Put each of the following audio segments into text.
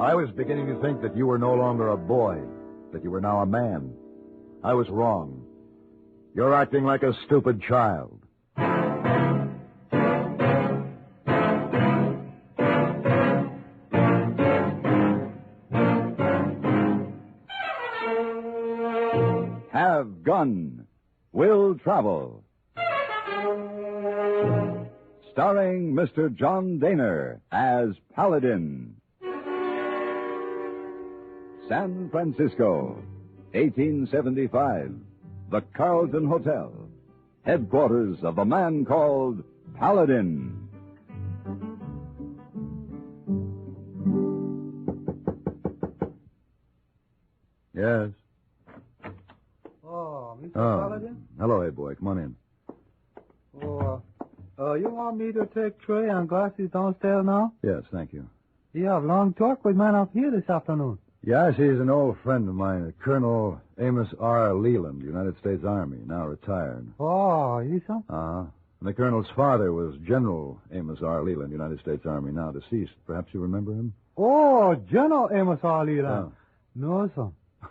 I was beginning to think that you were no longer a boy, that you were now a man. I was wrong. You're acting like a stupid child. Have Gun. Will Travel. Starring Mr. John Dehner as Paladin. San Francisco, 1875. The Carlton Hotel. Headquarters of the man called Paladin. Yes. Oh, Mr. Paladin? Hello, hey, boy. Come on in. You want me to take Trey and glasses downstairs now? Yes, thank you. You have long talk with man up here this afternoon. Yes, he's an old friend of mine, Colonel Amos R. Leland, United States Army, now retired. Oh, you so? And the colonel's father was General Amos R. Leland, United States Army, now deceased. Perhaps you remember him? Oh, General Amos R. Leland. Oh. No, sir. As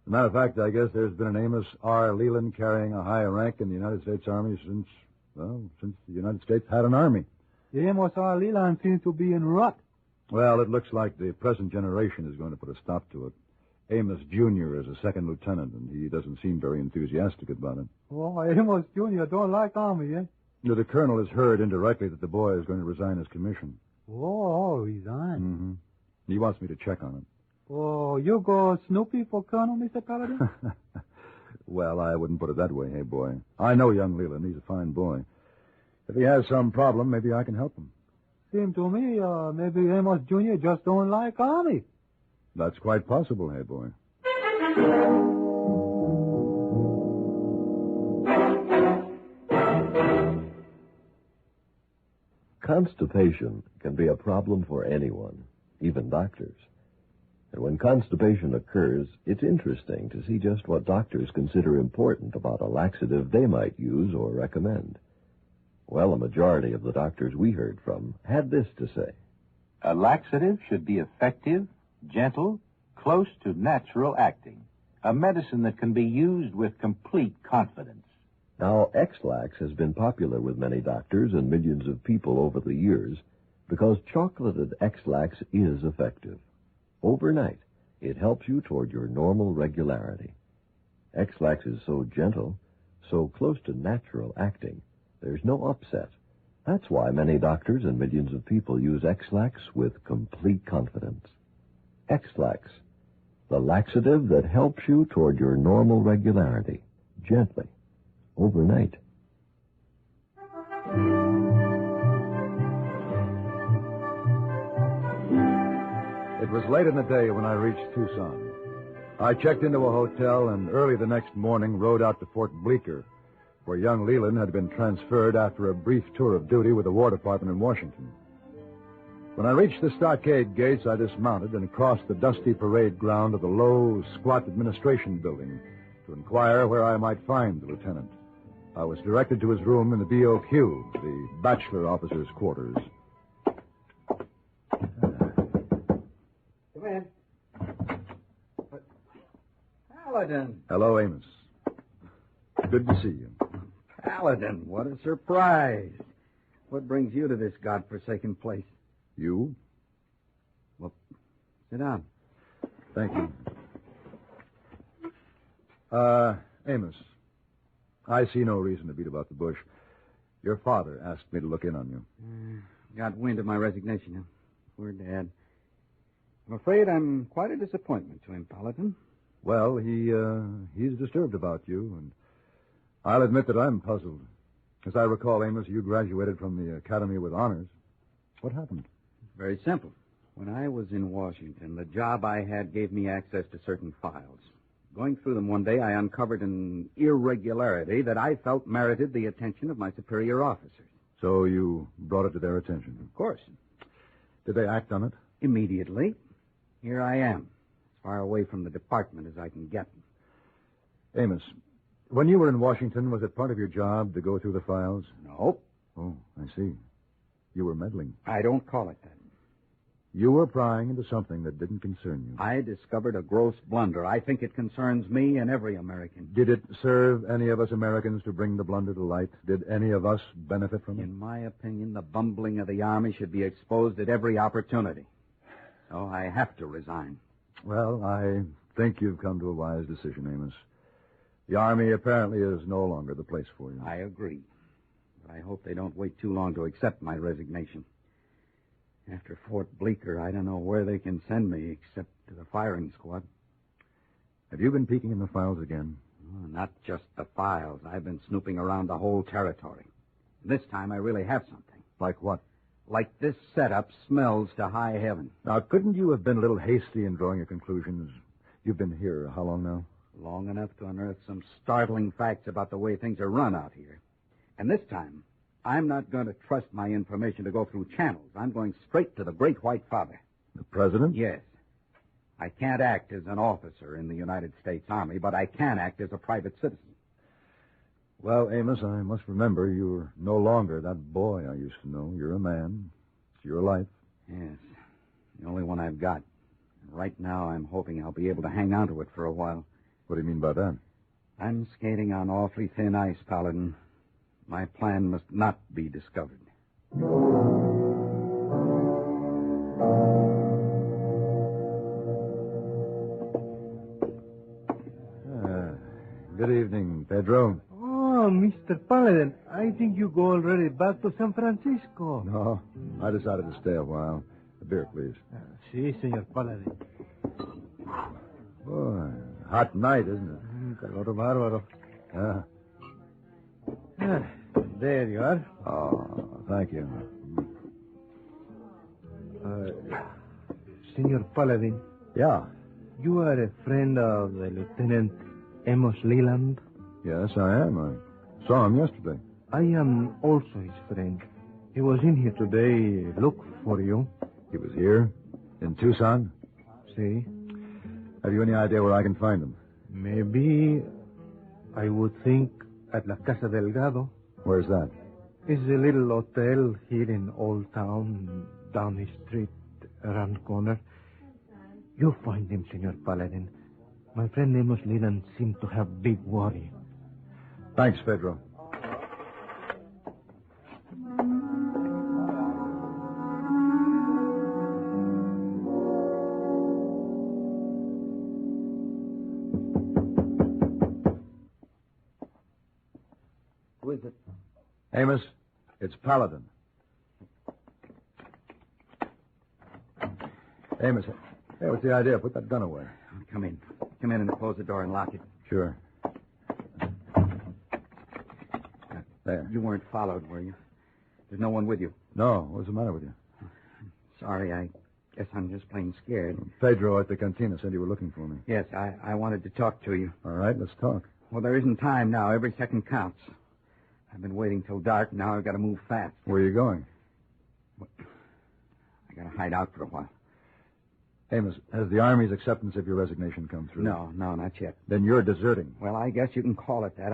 a matter of fact, I guess there's been an Amos R. Leland carrying a high rank in the United States Army since the United States had an army. Amos R. Leland seems to be in rut. Well, it looks like the present generation is going to put a stop to it. Amos Jr. is a second lieutenant, and he doesn't seem very enthusiastic about it. Oh, Amos Jr. don't like army, eh? The colonel has heard indirectly that the boy is going to resign his commission. Oh, resign. Mm-hmm. He wants me to check on it. Oh, you go Snoopy for Colonel, Mr. Paladin? Well, I wouldn't put it that way, hey, boy. I know young Leland. He's a fine boy. If he has some problem, maybe I can help him. Seems to me, maybe Amos Jr. just don't like army. That's quite possible, hey, boy. Constipation can be a problem for anyone, even doctors. And when constipation occurs, it's interesting to see just what doctors consider important about a laxative they might use or recommend. Well, a majority of the doctors we heard from had this to say. A laxative should be effective, gentle, close to natural acting. A medicine that can be used with complete confidence. Now, X-Lax has been popular with many doctors and millions of people over the years because chocolated X-Lax is effective. Overnight, it helps you toward your normal regularity. X-Lax is so gentle, so close to natural acting, there's no upset. That's why many doctors and millions of people use X-Lax with complete confidence. X-Lax, the laxative that helps you toward your normal regularity, gently, overnight. It was late in the day when I reached Tucson. I checked into a hotel and early the next morning rode out to Fort Bleecker, where young Leland had been transferred after a brief tour of duty with the War Department in Washington. When I reached the stockade gates, I dismounted and crossed the dusty parade ground of the low, squat administration building to inquire where I might find the lieutenant. I was directed to his room in the BOQ, the bachelor officers' quarters. Come in. Paladin. Hello, Amos. Good to see you. Paladin, what a surprise. What brings you to this godforsaken place? You? Well, sit down. Thank you. Amos, I see no reason to beat about the bush. Your father asked me to look in on you. Got wind of my resignation, huh? Poor Dad. I'm afraid I'm quite a disappointment to him, Paladin. Well, he's disturbed about you, and I'll admit that I'm puzzled. As I recall, Amos, you graduated from the academy with honors. What happened? Very simple. When I was in Washington, the job I had gave me access to certain files. Going through them one day, I uncovered an irregularity that I felt merited the attention of my superior officers. So you brought it to their attention? Of course. Did they act on it? Immediately. Here I am, as far away from the department as I can get. Amos, when you were in Washington, was it part of your job to go through the files? No. Oh, I see. You were meddling. I don't call it that. You were prying into something that didn't concern you. I discovered a gross blunder. I think it concerns me and every American. Did it serve any of us Americans to bring the blunder to light? Did any of us benefit from it? In my opinion, the bumbling of the Army should be exposed at every opportunity. So I have to resign. Well, I think you've come to a wise decision, Amos. The Army apparently is no longer the place for you. I agree. But I hope they don't wait too long to accept my resignation. After Fort Bleecker, I don't know where they can send me except to the firing squad. Have you been peeking in the files again? Oh, not just the files. I've been snooping around the whole territory. This time I really have something. Like what? Like this setup smells to high heaven. Now, couldn't you have been a little hasty in drawing your conclusions? You've been here how long now? Long enough to unearth some startling facts about the way things are run out here. And this time, I'm not going to trust my information to go through channels. I'm going straight to the Great White Father. The President? Yes. I can't act as an officer in the United States Army, but I can act as a private citizen. Well, Amos, I must remember you're no longer that boy I used to know. You're a man. It's your life. Yes. The only one I've got. Right now, I'm hoping I'll be able to hang on to it for a while. What do you mean by that? I'm skating on awfully thin ice, Paladin. My plan must not be discovered. Good evening, Pedro. Oh, Mr. Paladin, I think you go already back to San Francisco. No, I decided to stay a while. A beer, please. Sí, Senor Paladin. Boy, hot night, isn't it? Calor bárbaro. There you are. Oh, thank you. Senor Paladin, Yeah. you are a friend of the Lieutenant Amos Leland? Yes, I am. I saw him yesterday. I am also his friend. He was in here today. Look for you. He was here? In Tucson? See? Have you any idea where I can find him? Maybe I would think at La Casa Delgado. Where's that? It's a little hotel here in Old Town, down the street, around the corner. You'll find him, Senor Paladin. My friend Amos Leland seemed to have big worry. Thanks, Pedro. Who is it? Amos, it's Paladin. Amos, hey, what's the idea? Put that gun away. Come in. Come in and close the door and lock it. Sure. There. You weren't followed, were you? There's no one with you. No, what's the matter with you? Sorry, I guess I'm just plain scared. Pedro at the cantina said you were looking for me. Yes, I wanted to talk to you. All right, let's talk. Well, there isn't time now. Every second counts. I've been waiting till dark. Now I've got to move fast. Where are you going? I got to hide out for a while. Amos, has the Army's acceptance of your resignation come through? No, not yet. Then you're deserting. Well, I guess you can call it that.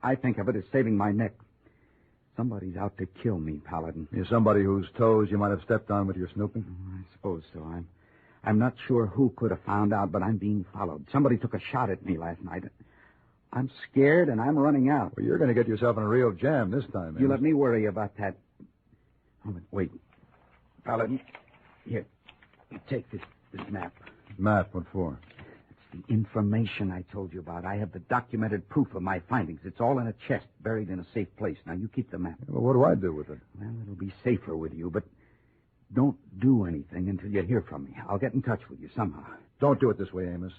I think of it as saving my neck. Somebody's out to kill me, Paladin. You're somebody whose toes you might have stepped on with your snooping? I suppose so. I'm not sure who could have found out, but I'm being followed. Somebody took a shot at me last night. I'm scared, and I'm running out. Well, you're going to get yourself in a real jam this time, You Amos. let me worry about that. Oh, but wait. Paladin, here. Take this map. Map, what for? It's the information I told you about. I have the documented proof of my findings. It's all in a chest, buried in a safe place. Now, you keep the map. Well, what do I do with it? Well, it'll be safer with you, but don't do anything until you hear from me. I'll get in touch with you somehow. Don't do it this way, Amos.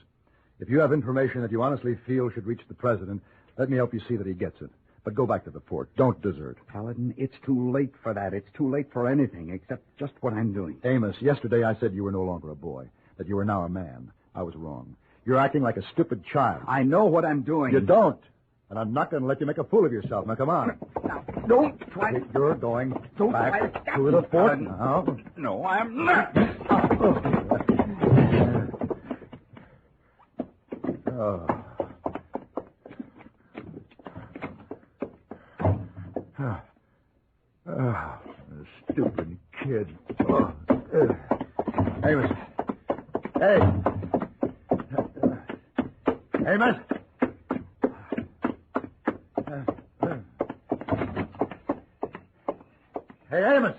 If you have information that you honestly feel should reach the president, let me help you see that he gets it. But go back to the fort. Don't desert. Paladin, it's too late for that. It's too late for anything except just what I'm doing. Amos, yesterday I said you were no longer a boy, that you were now a man. I was wrong. You're acting like a stupid child. I know what I'm doing. You don't. And I'm not going to let you make a fool of yourself. Now, come on. Now, don't try to... You're going Don't back try to stop to me, the fort Paladin. now. No, I'm not. Oh. Oh, stupid kid. Oh. Amos. Hey. Amos. Hey, Amos.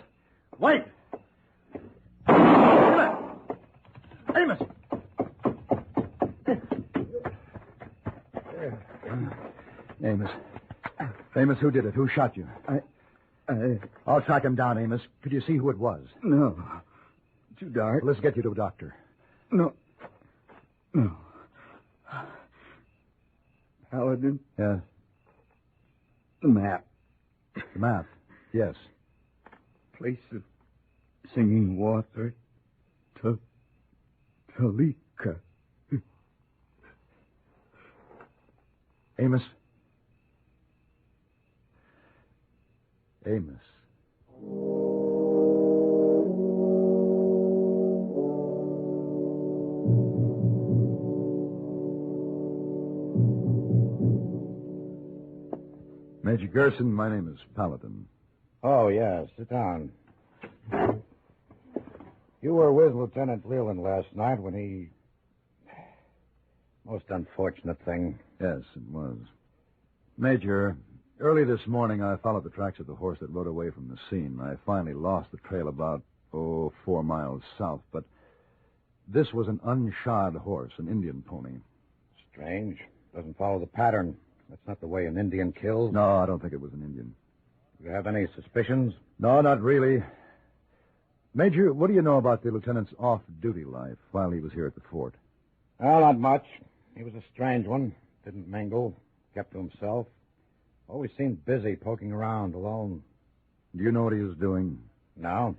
Wait. Amos. Amos. Amos, who did it? Who shot you? I'll track him down, Amos. Could you see who it was? No. Too dark. Let's get you to a doctor. No. Paladin? Yeah. The map. The map? Yes. Place of singing water. Talika. Amos? Amos. Major Gerson, my name is Paladin. Oh, yeah. Sit down. You were with Lieutenant Leland last night when he... Most unfortunate thing. Yes, it was. Major, early this morning I followed the tracks of the horse that rode away from the scene. I finally lost the trail about, 4 miles south, but this was an unshod horse, an Indian pony. Strange. Doesn't follow the pattern. That's not the way an Indian kills. No, I don't think it was an Indian. Do you have any suspicions? No, not really. Major, what do you know about the lieutenant's off-duty life while he was here at the fort? Well, not much. He was a strange one. Didn't mingle. Kept to himself. Always seemed busy poking around alone. Do you know what he was doing? No.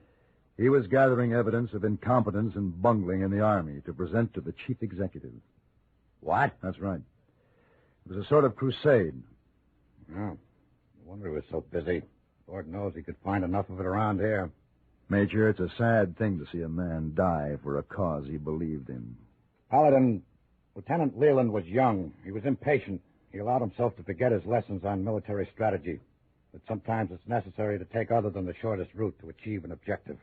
He was gathering evidence of incompetence and bungling in the Army to present to the chief executive. What? That's right. It was a sort of crusade. Oh. No wonder he was so busy. Lord knows he could find enough of it around here. Major, it's a sad thing to see a man die for a cause he believed in. Paladin, Lieutenant Leland was young. He was impatient. He allowed himself to forget his lessons on military strategy. That sometimes it's necessary to take other than the shortest route to achieve an objective.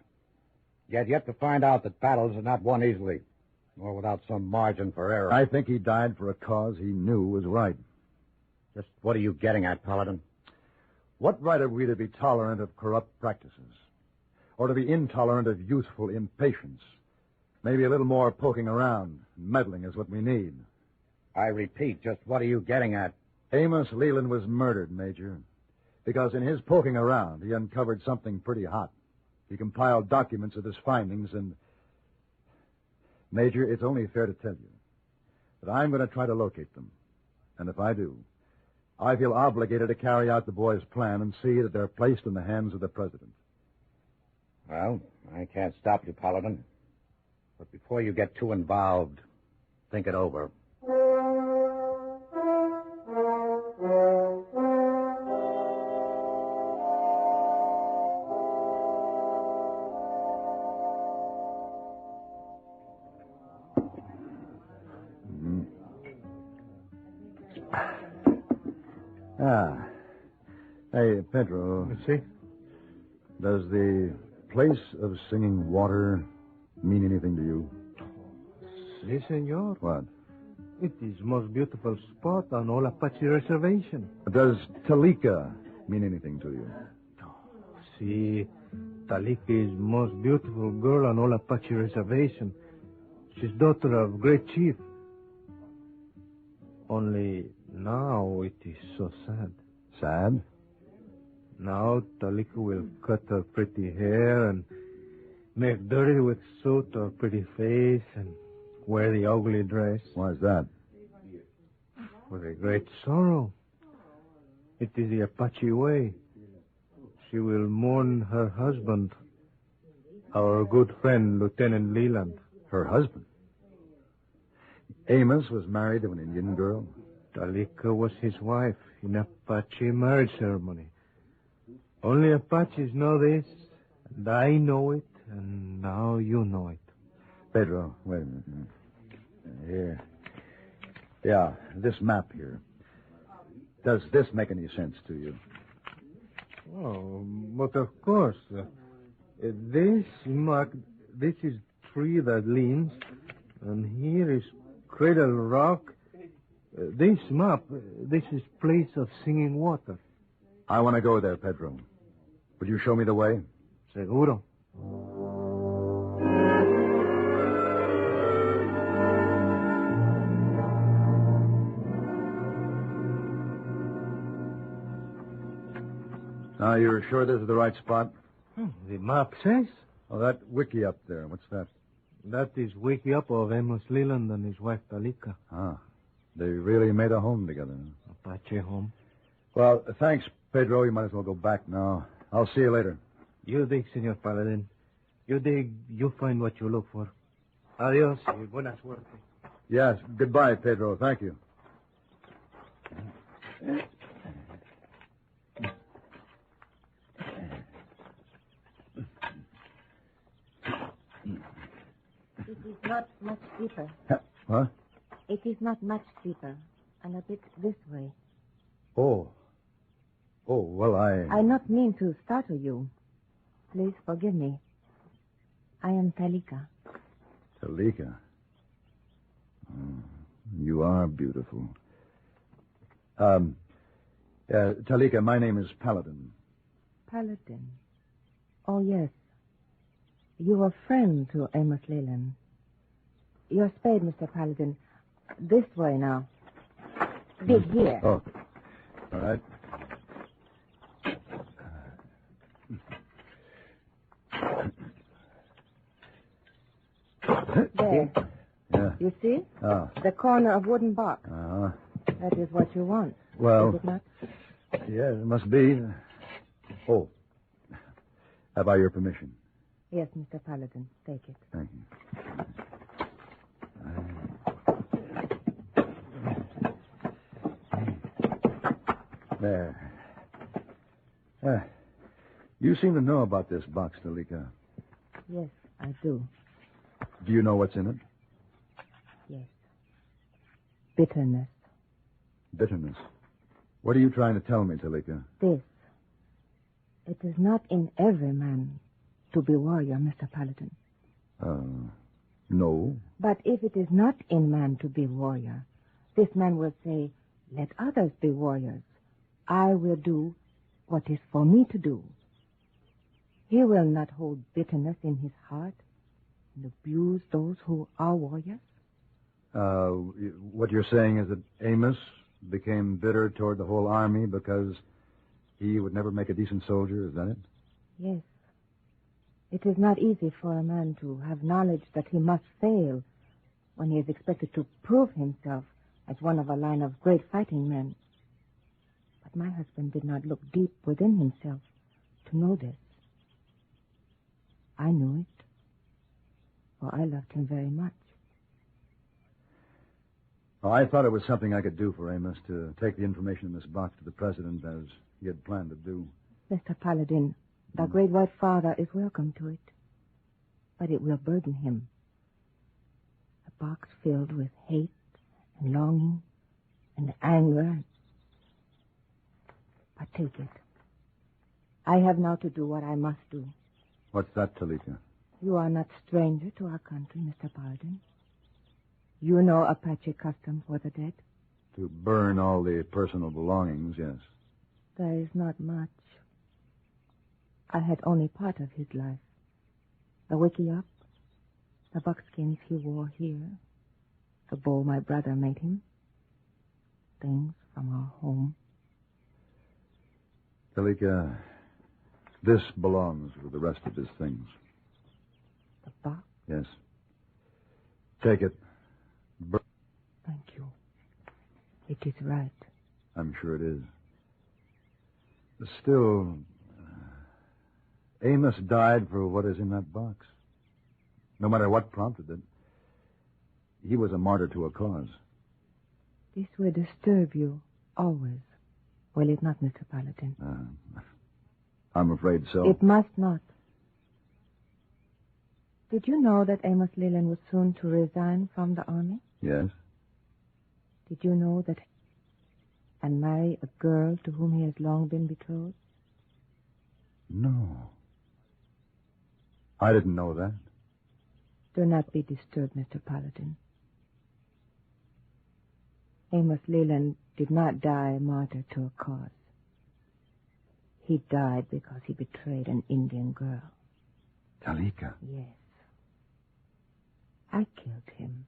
He had yet to find out that battles are not won easily, nor without some margin for error. I think he died for a cause he knew was right. Just what are you getting at, Paladin? What right are we to be tolerant of corrupt practices? Or to be intolerant of youthful impatience? Maybe a little more poking around and meddling is what we need. I repeat, just what are you getting at? Amos Leland was murdered, Major, because in his poking around, he uncovered something pretty hot. He compiled documents of his findings and... Major, it's only fair to tell you that I'm going to try to locate them. And if I do, I feel obligated to carry out the boys' plan and see that they're placed in the hands of the President. Well, I can't stop you, Paladin. But before you get too involved, think it over. Hey, Pedro. See? Does the place of singing water mean anything to you? Si, senor. What? It is most beautiful spot on all Apache reservation. Does Talika mean anything to you? See, Talika is most beautiful girl on all Apache reservation. She's daughter of great chief. Only now it is so sad. Sad? Now Talika will cut her pretty hair and make dirty with soot her pretty face and wear the ugly dress. Why is that? For a great sorrow. It is the Apache way. She will mourn her husband, our good friend, Lieutenant Leland. Her husband? Amos was married to an Indian girl? Talika was his wife in Apache marriage ceremony. Only Apaches know this, and I know it, and now you know it. Pedro, wait a minute. Here. Yeah, this map here. Does this make any sense to you? Oh, but of course. This is tree that leans, and here is Cradle Rock. This map, this is place of Singing Water. I want to go there, Pedro. Would you show me the way? Seguro. Now, you're sure this is the right spot? The map says. Oh, that wiki up there. What's that? That is wiki up of Amos Leland and his wife Talika. Ah, they really made a home together. Apache home. Well, thanks, Pedro. You might as well go back now. I'll see you later. You dig, Senor Paladin. You dig, you find what you look for. Adios y buena suerte. Yes, goodbye, Pedro. Thank you. It is not much deeper. What? It is not much deeper. And a bit this way. Oh. Oh, well, I not mean to startle you. Please forgive me. I am Talika. Talika. Oh, you are beautiful. Talika, my name is Paladin. Paladin. Oh, yes. You are friend to Amos Leland. Your spade, Mr. Paladin. This way now. Dig here. Oh, all right. There. Yeah. You see? Ah. The corner of wooden box. Uh-huh. That is what you want. Well, Is it not? yeah, it must be. Oh. Have I your permission? Yes, Mr. Paladin. Take it. Thank you. There. You seem to know about this box, Talika. Yes, I do. Do you know what's in it? Yes. Bitterness. Bitterness. What are you trying to tell me, Talika? This. It is not in every man to be warrior, Mr. Paladin. No. But if it is not in man to be warrior, this man will say, let others be warriors. I will do what is for me to do. He will not hold bitterness in his heart and abuse those who are warriors. What you're saying is that Amos became bitter toward the whole army because he would never make a decent soldier, is that it? Yes. It is not easy for a man to have knowledge that he must fail when he is expected to prove himself as one of a line of great fighting men. But my husband did not look deep within himself to know this. I knew it, for I loved him very much. Oh, I thought it was something I could do for Amos to take the information in this box to the president as he had planned to do. Mr. Paladin, the Great White Father is welcome to it, but it will burden him. A box filled with hate and longing and anger. But take it. I have now to do what I must do. What's that, Talika? You are not stranger to our country, Mr. Paladin. You know Apache custom for the dead? To burn all the personal belongings, yes. There is not much. I had only part of his life. The wickiup, the buckskins he wore here, the bow my brother made him, things from our home. Talika, this belongs with the rest of his things. The box? Yes. Take it. Thank you. It is right. I'm sure it is. Still, Amos died for what is in that box. No matter what prompted it. He was a martyr to a cause. This will disturb you always, will it not, Mr. Paladin? I'm afraid so. It must not. Did you know that Amos Leland was soon to resign from the army? Yes. Did you know that and marry a girl to whom he has long been betrothed? No. I didn't know that. Do not be disturbed, Mr. Paladin. Amos Leland did not die a martyr to a cause. He died because he betrayed an Indian girl. Talika. Yes. I killed him.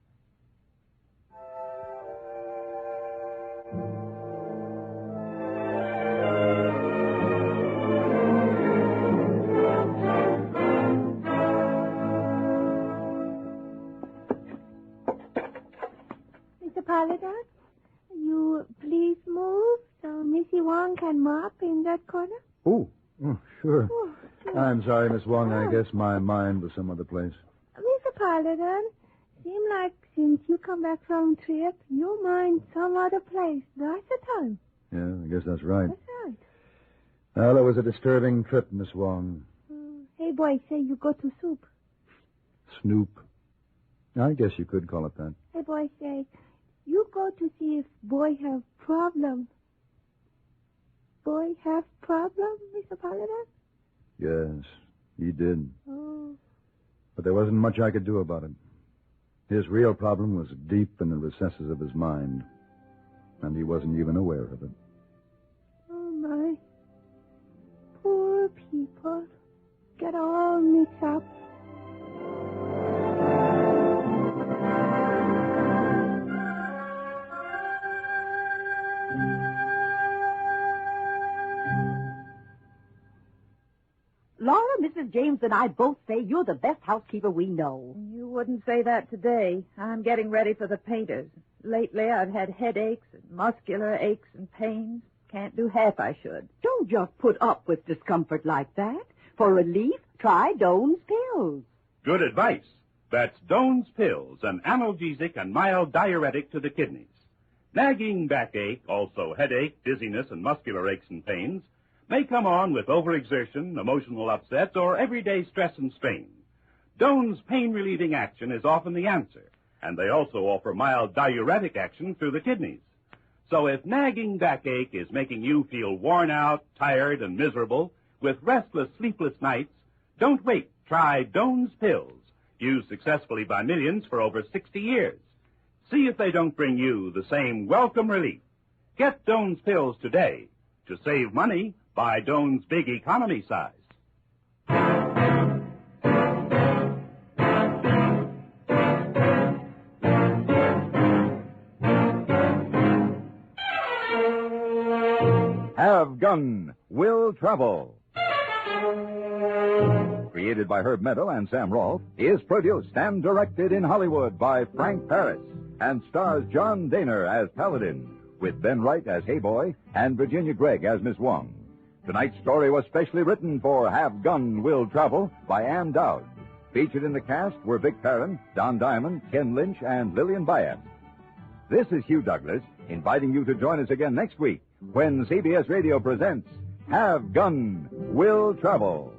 Mr. Paladin, you please move so Missy Wong can mop in that corner? Oh, sure. Oh, sure. I'm sorry, Miss Wong. I guess my mind was some other place. Mr. Paladin, seem like since you come back from trip, your mind some other place. That's the time. Yeah, I guess that's right. That's right. Well, it was a disturbing trip, Miss Wong. Hey, boy, say you go to Soup. Snoop. I guess you could call it that. Hey, boy, say you go to see if boy have problem. Boy have problem, Mr. Paladin? Yes, he did. Oh. But there wasn't much I could do about it. His real problem was deep in the recesses of his mind, and he wasn't even aware of it. Oh, my. Poor people. Get all mixed up. Laura, Mrs. James, and I both say you're the best housekeeper we know. You wouldn't say that today. I'm getting ready for the painters. Lately, I've had headaches and muscular aches and pains. Can't do half I should. Don't just put up with discomfort like that. For relief, try Doan's Pills. Good advice. That's Doan's Pills, an analgesic and mild diuretic to the kidneys. Nagging backache, also headache, dizziness, and muscular aches and pains may come on with overexertion, emotional upsets, or everyday stress and strain. Doan's pain-relieving action is often the answer, and they also offer mild diuretic action through the kidneys. So if nagging backache is making you feel worn out, tired, and miserable, with restless, sleepless nights, don't wait. Try Doan's Pills, used successfully by millions for over 60 years. See if they don't bring you the same welcome relief. Get Doan's Pills today. To save money, buy Doan's Big Economy size. Have Gun, Will Travel. Created by Herb Meadow and Sam Rolfe, is produced and directed in Hollywood by Frank Paris and stars John Dehner as Paladin, with Ben Wright as Hey Boy and Virginia Gregg as Miss Wong. Tonight's story was specially written for Have Gun, Will Travel by Ann Dowd. Featured in the cast were Vic Perrin, Don Diamond, Ken Lynch, and Lillian Bayham. This is Hugh Douglas, inviting you to join us again next week when CBS Radio presents Have Gun, Will Travel.